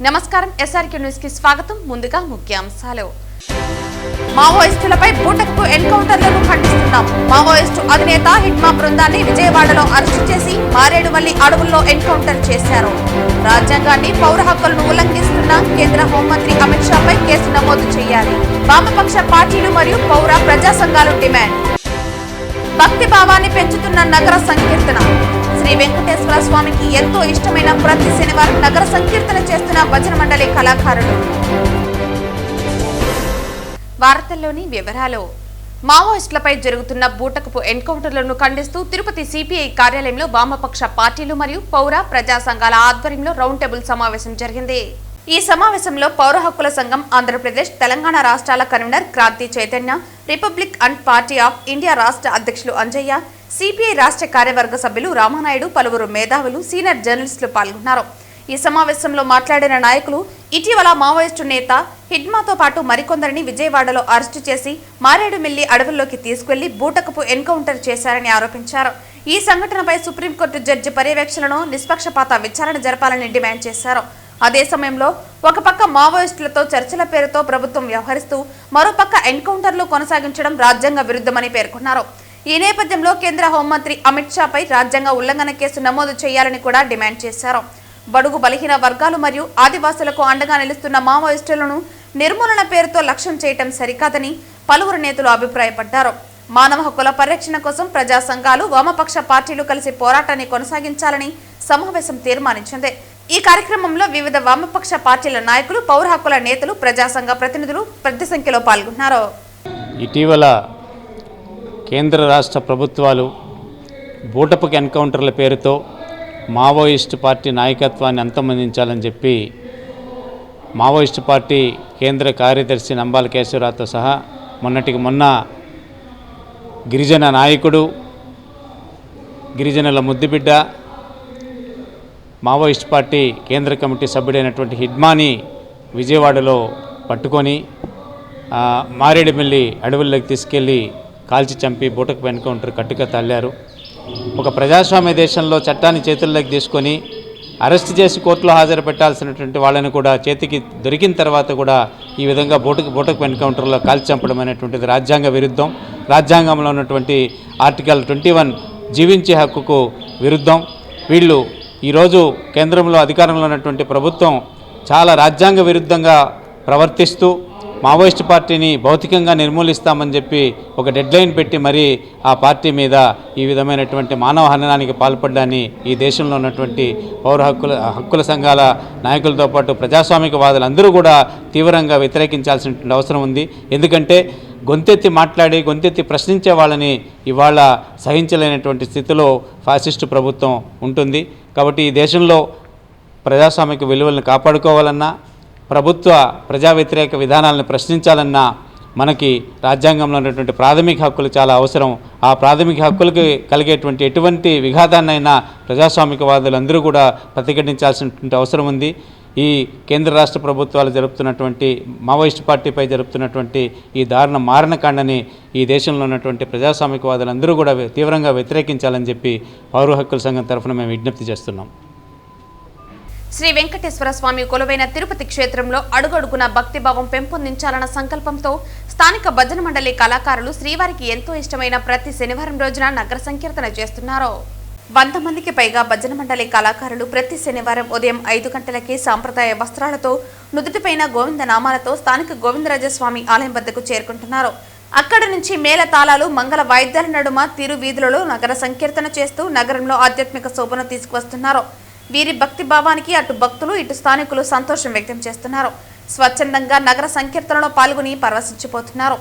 నమస్కారం SRK news కి స్వాగతం. ముందుగా ముఖ్యాంశాలు. మావోయిస్టులపై బూటకపు ఎన్కౌంటర్లను ఖండిస్తున్నాం. మావోయిస్టు అధినేత హిడ్మా బృందాన్ని విజయవాడలో అరెస్టు చేసి మారేడుమల్లి అడవుల్లో ఎన్కౌంటర్ చేశారు. రాజ్యాంగాన్ని పౌర హక్కులను ఉల్లంఘిస్తున్న కేంద్ర హోంమంత్రి అమిత్ షాపై కేసు నమోదు చేయాలి. వామపక్ష పార్టీలు మరియు పౌర ప్రజా సంఘాలు డిమాండ్. భక్తి భావాన్ని పెంచుతున్న నగర సంకీర్తన. శ్రీ వెంకటేశ్వర స్వామికి ఎంతో ఇష్టమైన ప్రతి శనివారం నగర సంకీర్తన చేస్తున్న భజన మండలి కళాకారులు. వార్తల్లోని వివరాలు. మావోయిస్టులపై జరుగుతున్న బూటకపు ఎన్కౌంటర్లను ఖండిస్తూ తిరుపతి సిపిఐ కార్యాలయంలో వామపక్ష పార్టీలు మరియు పౌర ప్రజా సంఘాల ఆధ్వర్యంలో రౌండ్ టేబుల్ సమావేశం జరిగింది. ఈ సమావేశంలో పౌర హక్కుల సంఘం ఆంధ్రప్రదేశ్, తెలంగాణ రాష్ట్రాల convener Kranti Chaitanya, republic and party of India రాష్ట్ర అధ్యక్షులు అంజయ్య, సిపిఐ రాష్ట్ర కార్యవర్గ సభ్యులు రామానాయుడు, పలువురు మేధావులు, సీనియర్ జర్నలిస్టులు పాల్గొన్నారు. ఈ సమావేశంలో మాట్లాడిన నాయకులు ఇటీవల మావోయిస్టు నేత హిడ్మాతో పాటు మరికొందరిని విజయవాడలో అరెస్టు చేసి మారేడుమిల్లి అడవుల్లోకి తీసుకెళ్లి బూటకపు ఎన్కౌంటర్ చేశారని ఆరోపించారు. ఈ సంఘటనపై సుప్రీంకోర్టు జడ్జి పర్యవేక్షణలో నిష్పక్షపాత విచారణ జరపాలని డిమాండ్ చేశారు. అదే సమయంలో ఒక పక్క మావోయిస్టులతో చర్చల పేరుతో ప్రభుత్వం వ్యవహరిస్తూ మరోపక్క ఎన్కౌంటర్లు కొనసాగించడం రాజ్యాంగ విరుద్ధమని పేర్కొన్నారు. ఈ నేపథ్యంలో కేంద్ర హోంమంత్రి అమిత్ షాపై రాజ్యాంగ ఉల్లంఘన కేసు నమోదు చేయాలని కూడా డిమాండ్ చేశారు. బడుగు బలహీన వర్గాలు మరియు ఆదివాసులకు అండగా నిలుస్తున్న మావోయిస్టులను నిర్మూలన పేరుతో లక్ష్యం చేయటం సరికాదని పలువురు నేతలు అభిప్రాయపడ్డారు. మానవ హక్కుల పరిరక్షణ కోసం ప్రజా సంఘాలు, వామపక్ష పార్టీలు కలిసి పోరాటాన్ని కొనసాగించాలని సమావేశం తీర్మానించింది. ఈ కార్యక్రమంలో వివిధ వామపక్ష పార్టీల నాయకులు, పౌర హక్కుల నేతలు, ప్రజా సంఘ ప్రతినిధులు పెద్ద సంఖ్యలో పాల్గొన్నారు. ఇటీవల కేంద్ర రాష్ట్ర ప్రభుత్వాలు బూటకపు ఎన్కౌంటర్ల పేరుతో మావోయిస్టు పార్టీ నాయకత్వాన్ని అంతమొందించాలని చెప్పి మావోయిస్టు పార్టీ కేంద్ర కార్యదర్శి నంబాల కేశవరావుతో సహా మొన్నటికి మొన్న గిరిజన నాయకుడు, గిరిజనుల ముద్దుబిడ్డ, మావోయిస్ట్ పార్టీ కేంద్ర కమిటీ సభ్యుడైనటువంటి హిడ్మాని విజయవాడలో పట్టుకొని మారేడుమిల్లి అడవుల్లోకి తీసుకెళ్లి కాల్చి చంపి బూటకపు ఎన్కౌంటర్ కట్టుక తల్లారు. ఒక ప్రజాస్వామ్య దేశంలో చట్టాన్ని చేతుల్లోకి తీసుకొని అరెస్ట్ చేసి కోర్టులో హాజరు పెట్టాల్సినటువంటి వాళ్ళని కూడా చేతికి దొరికిన తర్వాత కూడా ఈ విధంగా బూటకపు ఎన్కౌంటర్లో కాల్చి చంపడం అనేటువంటిది రాజ్యాంగ విరుద్ధం. రాజ్యాంగంలో ఉన్నటువంటి ఆర్టికల్ 21 జీవించే హక్కుకు విరుద్ధం. వీళ్ళు ఈరోజు కేంద్రంలో అధికారంలో ఉన్నటువంటి ప్రభుత్వం చాలా రాజ్యాంగ విరుద్ధంగా ప్రవర్తిస్తూ మావోయిస్ట్ పార్టీని భౌతికంగా నిర్మూలిస్తామని చెప్పి ఒక డెడ్లైన్ పెట్టి మరీ ఆ పార్టీ మీద ఈ విధమైనటువంటి మానవ హననానికి పాల్పడ్డాన్ని ఈ దేశంలో ఉన్నటువంటి పౌర హక్కుల సంఘాల నాయకులతో పాటు ప్రజాస్వామికవాదులందరూ కూడా తీవ్రంగా వ్యతిరేకించాల్సినటువంటి అవసరం ఉంది. ఎందుకంటే గొంతెత్తి మాట్లాడి గొంతెత్తి ప్రశ్నించే వాళ్ళని ఇవాళ సహించలేనటువంటి స్థితిలో ఫాసిస్టు ప్రభుత్వం ఉంటుంది. కాబట్టి ఈ దేశంలో ప్రజాస్వామిక విలువలను కాపాడుకోవాలన్నా, ప్రభుత్వ ప్రజా వ్యతిరేక విధానాలను ప్రశ్నించాలన్నా మనకి రాజ్యాంగంలో ఉన్నటువంటి ప్రాథమిక హక్కులు చాలా అవసరం. ఆ ప్రాథమిక హక్కులకు కలిగేటువంటి ఎటువంటి విఘాతాన్నైనా ప్రజాస్వామికవాదులందరూ కూడా ప్రతిఘటించాల్సినటువంటి అవసరం ఉంది. ఈ కేంద్ర రాష్ట్ర ప్రభుత్వాలు జరుపుతున్నటువంటి మావోయిస్ట్ పార్టీపై జరుపుతున్నటువంటి ఈ దారుణ మారణకాండని ఈ దేశంలో ఉన్నటువంటి ప్రజాస్వామికవాదులందరూ కూడా తీవ్రంగా వ్యతిరేకించాలని చెప్పి పౌర హక్కుల సంఘం తరఫున మేము విజ్ఞప్తి చేస్తున్నాం. శ్రీ వెంకటేశ్వర స్వామి కొలువైన తిరుపతి క్షేత్రంలో అడుగడుగున భక్తిభావం పెంపొందించాలన్న సంకల్పంతో స్థానిక భజన మండలి కళాకారులు శ్రీవారికి ఎంతో ఇష్టమైన ప్రతి శనివారం రోజున నగర సంకీర్తన చేస్తున్నారు. 100 మందికి పైగా భజన మండలి కళాకారులు ప్రతి శనివారం ఉదయం 5 గంటలకి సాంప్రదాయ వస్త్రాలతో, నుదుటిపైన గోవింద నామాలతో స్థానిక గోవిందరాజస్వామి ఆలయం వద్దకు చేరుకుంటున్నారు. అక్కడి నుంచి మేళ తాళాలు, మంగళ వాయిద్యాల నడుమ తిరు వీధులలో నగర సంకీర్తన చేస్తూ నగరంలో ఆధ్యాత్మిక శోభను తీసుకువస్తున్నారు. వీరి భక్తి భావానికి అటు భక్తులు, ఇటు స్థానికులు సంతోషం వ్యక్తం చేస్తున్నారు. స్వచ్ఛందంగా నగర సంకీర్తనలో పాల్గొని పరవశించిపోతున్నారు.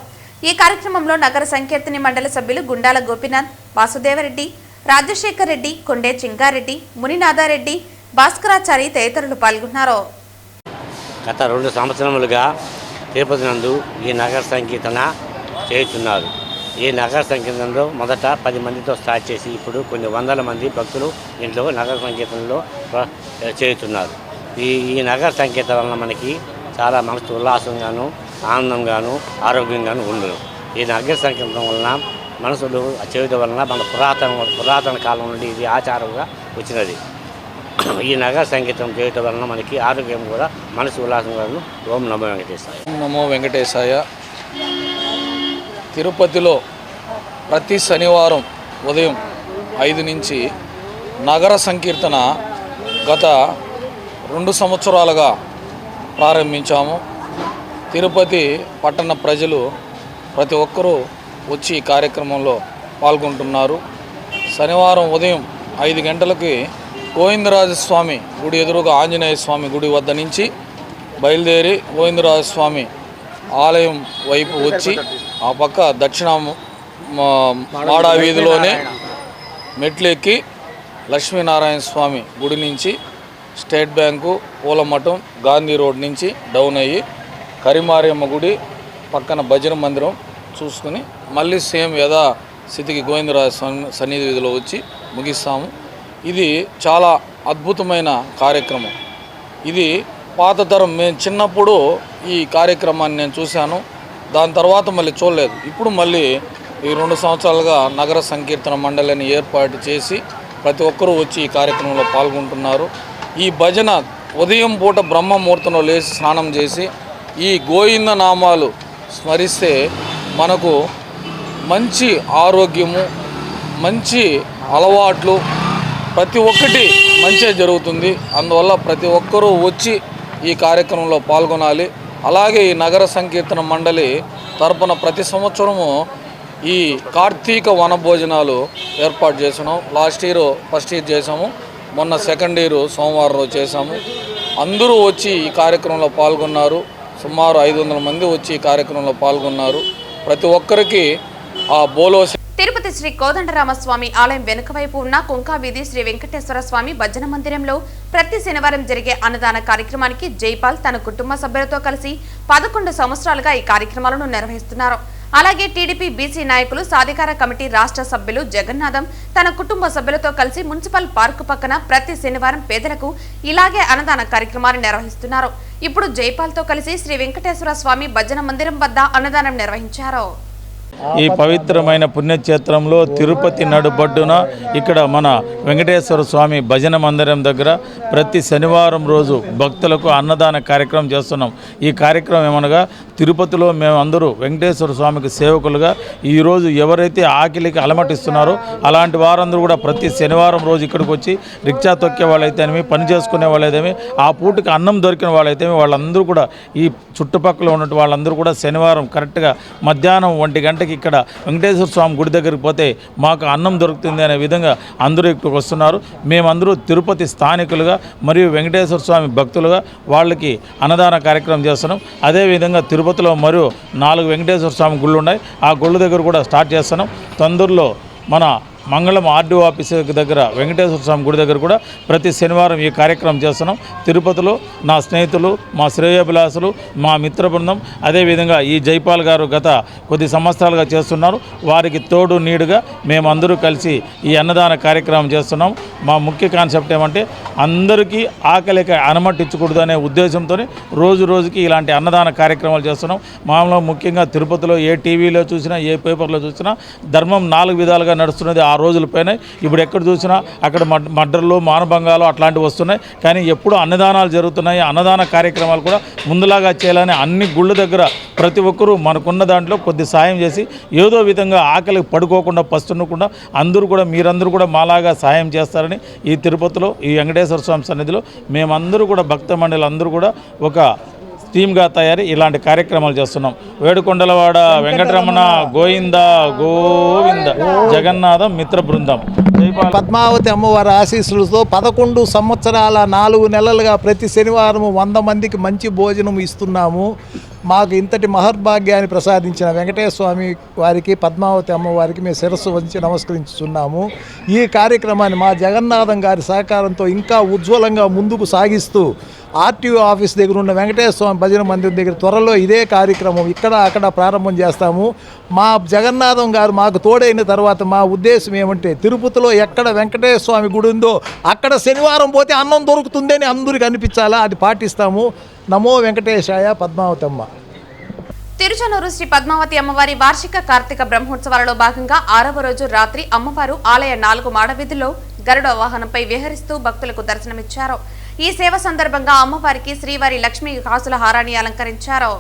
ఈ కార్యక్రమంలో నగర సంకీర్తని మండలి సభ్యులు గుండాల గోపీనాథ్, వాసుదేవరెడ్డి, రాజశేఖర్ రెడ్డి, కొండే చింగారెడ్డి, మునినాథారెడ్డి, భాస్కరాచారి తదితరులు పాల్గొన్నారు. గత 2 సంవత్సరములుగా తిరుపతి నందు ఈ నగర సంకీర్తన చేస్తున్నారు. ఈ నగర సంకీర్తనలో మొదట 10 మందితో స్టార్ట్ చేసి ఇప్పుడు కొన్ని వందల మంది భక్తులు ఇంట్లో నగర సంకీర్తనలో చేస్తున్నారు. ఈ నగర సంకీర్తన వలన మనకి చాలా మనసు ఉల్లాసంగాను, ఆనందంగాను, ఆరోగ్యంగాను ఉండదు. ఈ నగర సంకీర్తన వలన మనసులు చేయడం వలన మన పురాతన కాలం నుండి ఇది ఆచారంగా వచ్చినది. ఈ నగర సంగీతం చేయటం వలన మనకి ఆరోగ్యం కూడా మనసు ఉల్లాసంగా ఓం నమో వెంకటేశాయ. ఓం నమో వెంకటేశాయ. తిరుపతిలో ప్రతి శనివారం ఉదయం 5 నుంచి నగర సంకీర్తన గత 2 సంవత్సరాలుగా ప్రారంభించాము. తిరుపతి పట్టణ ప్రజలు ప్రతి ఒక్కరూ వచ్చి ఈ కార్యక్రమంలో పాల్గొంటున్నారు. శనివారం ఉదయం 5 గంటలకి గోవిందరాజస్వామి గుడి ఎదురుగా ఆంజనేయ స్వామి గుడి వద్ద నుంచి బయలుదేరి గోవిందరాజస్వామి ఆలయం వైపు వచ్చి ఆ పక్క దక్షిణ మాడా వీధిలోనే మెట్లెక్కి లక్ష్మీనారాయణ స్వామి గుడి నుంచి స్టేట్ బ్యాంకు పూలమఠం గాంధీ రోడ్ నుంచి డౌన్ అయ్యి కరిమారియమ్మ గుడి పక్కన భజన మందిరం చూసుకుని మళ్ళీ సేమ్ యథాస్థితికి గోవిందరాజ సన్నిధిలో వచ్చి ముగిస్తాము. ఇది చాలా అద్భుతమైన కార్యక్రమం. ఇది పాత తరం, మేము చిన్నప్పుడు ఈ కార్యక్రమాన్ని నేను చూశాను. దాని తర్వాత మళ్ళీ చూడలేదు. ఇప్పుడు మళ్ళీ ఈ 2 సంవత్సరాలుగా నగర సంకీర్తన మండలిని ఏర్పాటు చేసి ప్రతి ఒక్కరూ వచ్చి ఈ కార్యక్రమంలో పాల్గొంటున్నారు. ఈ భజన ఉదయం పూట బ్రహ్మముహూర్తంలో లేచి స్నానం చేసి ఈ గోవింద నామాలు స్మరిస్తే మనకు మంచి ఆరోగ్యము, మంచి అలవాట్లు, ప్రతి ఒక్కటి మంచిగా జరుగుతుంది. అందువల్ల ప్రతి ఒక్కరూ వచ్చి ఈ కార్యక్రమంలో పాల్గొనాలి. అలాగే ఈ నగర సంకీర్తన మండలి తరపున ప్రతి సంవత్సరము ఈ కార్తీక వనభోజనాలు ఏర్పాటు చేసినాం. ఫస్ట్ ఇయర్ చేసాము, మొన్న సెకండ్ ఇయర్ సోమవారం రోజు చేసాము. అందరూ వచ్చి ఈ కార్యక్రమంలో పాల్గొన్నారు. సుమారు 500 మంది వచ్చి ఈ కార్యక్రమంలో పాల్గొన్నారు. ప్రతి ఒక్కరికి ఆ బోలో. తిరుపతి శ్రీ కోదండరామస్వామి ఆలయం వెనుక వైపు ఉన్న కుంకా వీధి శ్రీ వెంకటేశ్వర స్వామి భజన మందిరంలో ప్రతి శనివారం జరిగే అన్నదాన కార్యక్రమానికి జైపాల్ తన కుటుంబ సభ్యులతో కలిసి 11 సంవత్సరాలుగా ఈ కార్యక్రమాలను నిర్వహిస్తున్నారు. అలాగే టీడీపీ బీసీ నాయకులు సాధికార కమిటీ రాష్ట్ర సభ్యులు జగన్నాథం తన కుటుంబ సభ్యులతో కలిసి మున్సిపల్ పార్కు పక్కన ప్రతి శనివారం పేదలకు ఇలాగే అన్నదాన కార్యక్రమాలు నిర్వహిస్తున్నారు. ఇప్పుడు జైపాల్తో కలిసి శ్రీ వెంకటేశ్వర స్వామి భజన మందిరం వద్ద అన్నదానం నిర్వహించారు. ఈ పవిత్రమైన పుణ్యక్షేత్రంలో తిరుపతి నడుబడ్డున ఇక్కడ మన వెంకటేశ్వర స్వామి భజన మందిరం దగ్గర ప్రతి శనివారం రోజు భక్తులకు అన్నదాన కార్యక్రమం చేస్తున్నాం. ఈ కార్యక్రమం ఏమనగా తిరుపతిలో మేము అందరూ వెంకటేశ్వర స్వామికి సేవకులుగా ఈరోజు ఎవరైతే ఆకలికి అలమటిస్తున్నారో అలాంటి వారందరూ కూడా ప్రతి శనివారం రోజు ఇక్కడికి వచ్చి రిక్షా తొక్కే వాళ్ళైతేనేమి, పని చేసుకునే వాళ్ళైతేమి, ఆ పూటకి అన్నం దొరికిన వాళ్ళైతేమి వాళ్ళందరూ కూడా ఈ చుట్టుపక్కల ఉన్నట్టు వాళ్ళందరూ కూడా శనివారం కరెక్ట్గా మధ్యాహ్నం 1 గంటకి ఇక్కడ వెంకటేశ్వర స్వామి గుడి దగ్గరికి పోతే మాకు అన్నం దొరుకుతుంది అనే విధంగా అందరూ ఇక్కడికి వస్తున్నారు. మేమందరూ తిరుపతి స్థానికులుగా మరియు వెంకటేశ్వర స్వామి భక్తులుగా వాళ్ళకి అన్నదాన కార్యక్రమం చేస్తున్నాం. అదేవిధంగా తిరుపతిలో మరియు 4 వెంకటేశ్వర స్వామి గుళ్ళు ఉన్నాయి. ఆ గుళ్ళ దగ్గర కూడా స్టార్ట్ చేస్తున్నాం. తొందరలో మన మంగళం ఆర్డీఓ ఆఫీస్ దగ్గర వెంకటేశ్వర స్వామి గుడి దగ్గర కూడా ప్రతి శనివారం ఈ కార్యక్రమం చేస్తున్నాం. తిరుపతిలో నా స్నేహితులు, మా శ్రేయోభిలాసులు, మా మిత్ర బృందం, అదేవిధంగా ఈ జైపాల్ గారు గత కొద్ది సంవత్సరాలుగా చేస్తున్నారు. వారికి తోడు నీడుగా మేమందరూ కలిసి ఈ అన్నదాన కార్యక్రమం చేస్తున్నాం. మా ముఖ్య కాన్సెప్ట్ ఏమంటే అందరికీ ఆకలికి అనమట్టించకూడదు అనే ఉద్దేశంతో రోజు రోజుకి ఇలాంటి అన్నదాన కార్యక్రమాలు చేస్తున్నాం. మామూలుగా ముఖ్యంగా తిరుపతిలో ఏ టీవీలో చూసినా, ఏ పేపర్లో చూసినా ధర్మం 4 విధాలుగా నడుస్తున్నది ఆ రోజులపైన. ఇప్పుడు ఎక్కడ చూసినా అక్కడ మర్డర్లు, మానభంగాలు అట్లాంటివి వస్తున్నాయి. కానీ ఎప్పుడు అన్నదానాలు జరుగుతున్నాయి. అన్నదాన కార్యక్రమాలు కూడా ముందులాగా చేయాలని అన్ని గుళ్ళ దగ్గర ప్రతి ఒక్కరూ మనకున్న దాంట్లో కొద్ది సాయం చేసి ఏదో విధంగా ఆకలికి పడుకోకుండా, పస్తుండకుండా అందరూ కూడా మీరందరూ కూడా మాలాగా సాయం చేస్తారని ఈ తిరుపతిలో ఈ వెంకటేశ్వర స్వామి సన్నిధిలో మేమందరూ కూడా భక్త మండలి అందరూ కూడా ఒక టీమ్గా తయారీ ఇలాంటి కార్యక్రమాలు చేస్తున్నాం. వేడుకొండలవాడ వెంకటరమణ గోవింద గోవింద జగన్నాథ మిత్ర బృందం. పద్మావతి అమ్మవారి ఆశీస్సులతో 11 సంవత్సరాల 4 నెలలుగా ప్రతి శనివారం 100 మందికి మంచి భోజనం ఇస్తున్నాము. మాకు ఇంతటి మహర్భాగ్యాన్ని ప్రసాదించిన వెంకటేశ్వర స్వామి వారికి, పద్మావతి అమ్మవారికి మేము శిరస్సు వంచి నమస్కరించుతున్నాము. ఈ కార్యక్రమాన్ని మా జగన్నాథం గారి సహకారంతో ఇంకా ఉజ్వలంగా ముందుకు సాగిస్తూ ఆర్టీఓ ఆఫీస్ దగ్గర ఉన్న వెంకటేశ్వర స్వామి భజన మందిరం దగ్గర త్వరలో ఇదే కార్యక్రమం ఇక్కడ అక్కడ ప్రారంభం చేస్తాము. మా జగన్నాథం గారు మాకు తోడైన తర్వాత మా ఉద్దేశం ఏమంటే తిరుపతిలో ఎక్కడ వెంకటేశ్వర స్వామి గుడి ఉందో అక్కడ శనివారం పోతే అన్నం దొరుకుతుందని అందరికీ అనిపించాలా, అది పాటిస్తాము. నమో వెంకటేశాయ పద్మావతమ్మ. తిరుచానూరు శ్రీ పద్మావతి అమ్మవారి వార్షిక కార్తీక బ్రహ్మోత్సవాలలో భాగంగా 6వ రోజు రాత్రి అమ్మవారు ఆలయ 4 మాడ వీధుల్లో గరుడ వాహనంపై విహరిస్తూ భక్తులకు దర్శనమిచ్చారు. ఈ సేవ సందర్భంగా అమ్మవారికి శ్రీవారి లక్ష్మీ కాసుల హారాన్ని అలంకరించారు.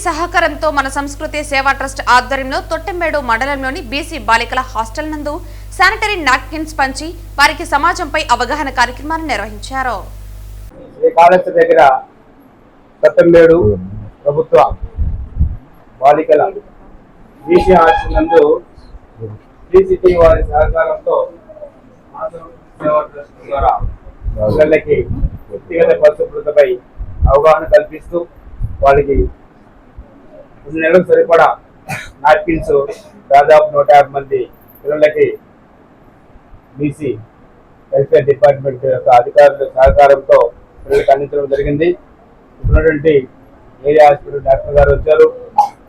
సహకారంతో మన సంస్కృతి సేవా ట్రస్ట్ ఆధ్వర్యంలో తొట్టెంబేడు మండలంలోని బీసీ బాలికల హాస్టల్ నందు శానిటరీ నాప్కిన్స్ పంచి వారికి సమాజంపై అవగాహన కార్యక్రమాన్ని నిర్వహించారు. దగ్గర తొట్టెంబేడు ప్రభుత్వ బాలికల బీసీ హాస్టల్ నందు బీసీటీ వారి సహకారంతో సేవా ట్రస్ట్ ద్వారా పిల్లలకి వ్యక్తిగత పరిశుభ్రతపై అవగాహన కల్పిస్తూ వాళ్ళకి 2 నెలలకు సరిపడా నాప్కిన్స్ దాదాపు 150 మంది పిల్లలకి బీసీ వెల్ఫేర్ డిపార్ట్మెంట్ యొక్క అధికారుల సహకారంతో పిల్లలకి అందించడం జరిగింది. ఇప్పుడున్నటువంటి ఏరియా హాస్పిటల్ డాక్టర్ గారు వచ్చారు.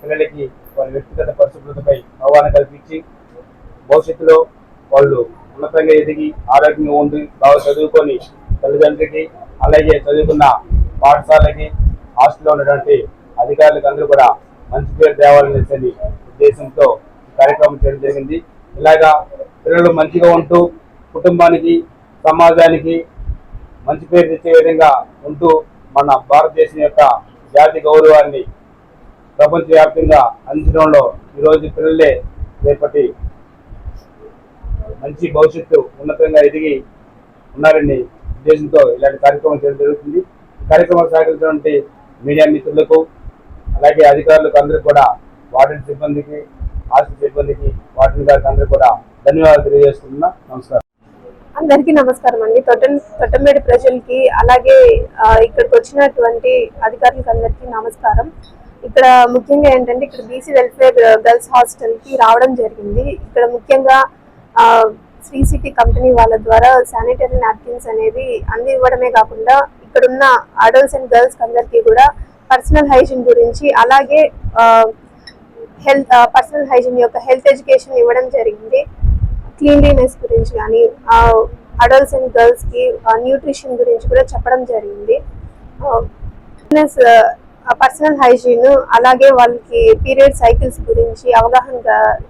పిల్లలకి వాళ్ళ వ్యక్తిగత పరిశుభ్రతపై అవగాహన కల్పించి భవిష్యత్తులో వాళ్ళు ఉన్నతంగా ఎదిగి ఆరోగ్యంగా ఉండి బాగా చదువుకొని తల్లిదండ్రులకి అలాగే చదువుకున్న పాఠశాలకి హాస్టల్లో ఉన్నటువంటి అధికారులకు అందరూ కూడా మంచి పేరు తేవాలనే ఉద్దేశంతో కార్యక్రమం చేయడం జరిగింది. ఇలాగా పిల్లలు మంచిగా ఉంటూ కుటుంబానికి సమాజానికి మంచి పేరు తెచ్చే విధంగా ఉంటూ మన భారతదేశం యొక్క జాతి గౌరవాన్ని ప్రపంచవ్యాప్తంగా అందించడంలో ఈరోజు పిల్లలే రేపటి మంచి భవిష్యత్తు ఉన్నతంగా ఎదిగి ఉన్నారని ఉద్దేశంతో ఇలాంటి కార్యక్రమం చేయడం జరుగుతుంది. కార్యక్రమం సహకరించినటువంటి మీడియా మిత్రులకు అలాగే అధికారులకు అందరూ కూడా వార్డెన్ సిబ్బందికి హాస్టల్ సిబ్బందికి వార్డెన్ గారికి అందరూ కూడా ధన్యవాదాలు తెలియజేస్తున్నా. నమస్కారం. అందరికీ నమస్కారం అండి. తొట్టంబేడు ప్రజలకి అలాగే ఇక్కడికి వచ్చినటువంటి అధికారులకు అందరికీ నమస్కారం. ఇక్కడ ముఖ్యంగా ఏంటంటే ఇక్కడ బీసీ వెల్ఫేర్ గర్ల్స్ హాస్టల్ కి రావడం జరిగింది. ఇక్కడ ముఖ్యంగా శ్రీ సిటీ కంపెనీ వాళ్ళ ద్వారా శానిటరీ నాప్కిన్స్ అనేది అందివ్వడమే కాకుండా ఇక్కడున్న అడల్ట్స్ అండ్ గర్ల్స్ అందరికీ కూడా పర్సనల్ హైజీన్ గురించి అలాగే పర్సనల్ హైజీన్ యొక్క హెల్త్ ఎడ్యుకేషన్ ఇవ్వడం జరిగింది. క్లీన్లీనెస్ గురించి కానీ అడల్ట్స్ అండ్ గర్ల్స్కి న్యూట్రిషన్ గురించి కూడా చెప్పడం జరిగింది. పర్సనల్ హైజీన్ అలాగే వాళ్ళకి పీరియడ్ సైకిల్స్ గురించి అవగాహన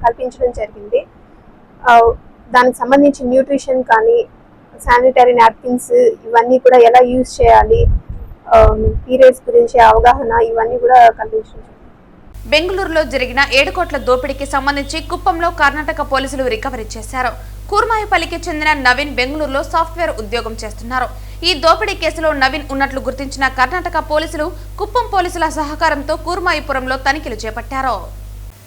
కల్పించడం జరిగింది. దానికి సంబంధించి న్యూట్రిషన్ కానీ శానిటరీ నాప్కిన్స్ ఇవన్నీ కూడా ఎలా యూజ్ చేయాలి, పీరియడ్స్ గురించి అవగాహన ఇవన్నీ కూడా కల్పించారు. బెంగళూరులో జరిగిన 7 కోట్ల దోపిడీకి సంబంధించి కుప్పంలో కర్ణాటక పోలీసులు రికవరీ చేశారు. కూర్మాయిపల్లికి చెందిన నవీన్ బెంగళూరులో సాఫ్ట్వేర్ ఉద్యోగం చేస్తున్నారు. ఈ దోపిడీ కేసులో నవీన్ ఉన్నట్లు గుర్తించిన కర్ణాటక పోలీసులు కుప్పం పోలీసుల సహకారంతో కూర్మాయిపురంలో తనిఖీలు చేపట్టారు.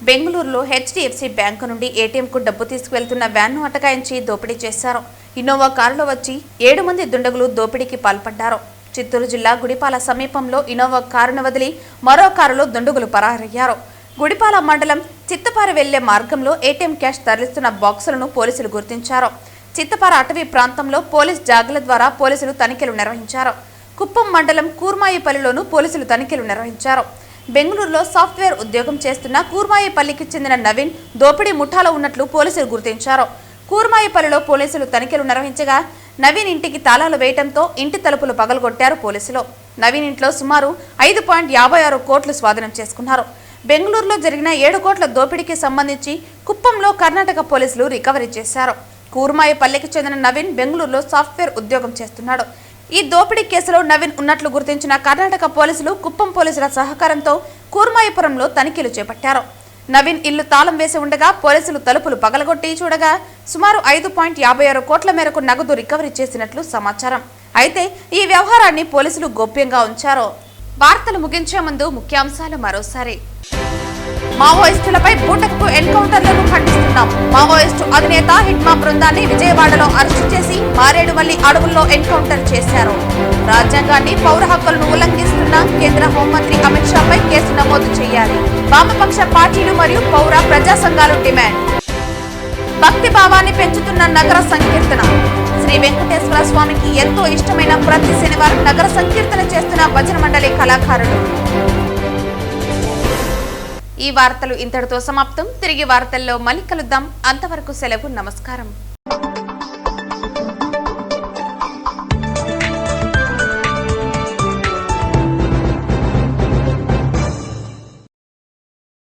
బెంగళూరులో హెచ్డిఎఫ్సి బ్యాంకు నుండి ఏటీఎంకు డబ్బు తీసుకువెళ్తున్న వ్యాన్ను అటకాయించి దోపిడీ చేశారు. ఇన్నోవా కారులో వచ్చి 7 మంది దుండగులు దోపిడీకి పాల్పడ్డారు. చిత్తూరు జిల్లా గుడిపాల సమీపంలో ఇన్నోవా కారును వదిలి మరో కారులో దుండగులు పరారయ్యారు. గుడిపాల మండలం చిత్తపార వెళ్లే మార్గంలో ఏటీఎం క్యాష్ తరలిస్తున్న బాక్సులను పోలీసులు గుర్తించారు. చిత్తపార అటవీ ప్రాంతంలో పోలీస్ జాగ్ల ద్వారా పోలీసులు తనిఖీలు నిర్వహించారు. కుప్పం మండలం కూర్మాయిపల్లిలోనూ పోలీసులు తనిఖీలు నిర్వహించారు. బెంగళూరులో సాఫ్ట్వేర్ ఉద్యోగం చేస్తున్న కూర్మాయిపల్లికి చెందిన నవీన్ దోపిడీ ముఠాలో ఉన్నట్లు పోలీసులు గుర్తించారు. కూర్మాయిపల్లిలో పోలీసులు తనిఖీలు నిర్వహించగా నవీన్ ఇంటికి తాళాలు వేయడంతో ఇంటి తలుపులు పగలగొట్టారు పోలీసులు. నవీన్ ఇంట్లో సుమారు 5.56 కోట్లు స్వాధీనం చేసుకున్నారు. బెంగళూరులో జరిగిన 7 కోట్ల దోపిడీకి సంబంధించి కుప్పంలో కర్ణాటక పోలీసులు రికవరీ చేశారు. కూర్మాయిపల్లికి చెందిన నవీన్ బెంగళూరులో సాఫ్ట్వేర్ ఉద్యోగం చేస్తున్నాడు. ఈ దోపిడీ కేసులో నవీన్ ఉన్నట్లు గుర్తించిన కర్ణాటక పోలీసులు కుప్పం పోలీసుల సహకారంతో కూర్మాయిపురంలో తనిఖీలు చేపట్టారు. నవీన్ ఇల్లు తాళం వేసి ఉండగా పోలీసులు తలుపులు పగలగొట్టి చూడగా సుమారు 5.56 కోట్ల మేరకు నగదు రికవరీ చేసినట్లు సమాచారం. అయితే ఈ వ్యవహారాన్ని పోలీసులు గోప్యంగా ఉంచారు. వార్తలు ముగించే ముందు ముఖ్యాంశాలు మరోసారి. మావోయిస్టులపై బూటకపు ఎన్కౌంటర్లను ఖండిస్తున్నాం. మావోయిస్టు అధినేత హిట్మా బృందాన్ని విజయవాడలో అరెస్టు చేసి మారేడుమల్లి అడవుల్లో ఎన్కౌంటర్ చేశారు. రాజ్యాంగాన్ని పౌర హక్కులను ఉల్లంఘిస్తున్న కేంద్ర హోంమంత్రి అమిత్ షాపై కేసు నమోదు చేయాలి. వామపక్ష పార్టీలు మరియు పౌర ప్రజా సంఘాలు డిమాండ్. భక్తి భావాన్ని పెంచుతున్న నగర సంకీర్తన. శ్రీ వెంకటేశ్వర స్వామికి ఎంతో ఇష్టమైన ప్రతి శనివారం నగర సంకీర్తన చేస్తున్న భజన మండలి కళాకారులు. ఈ వార్తలు ఇంతటితో సమాప్తం. తిరిగి వార్తల్లో మళ్ళీ కలుద్దాం. అంతవరకు సెలవు. నమస్కారం.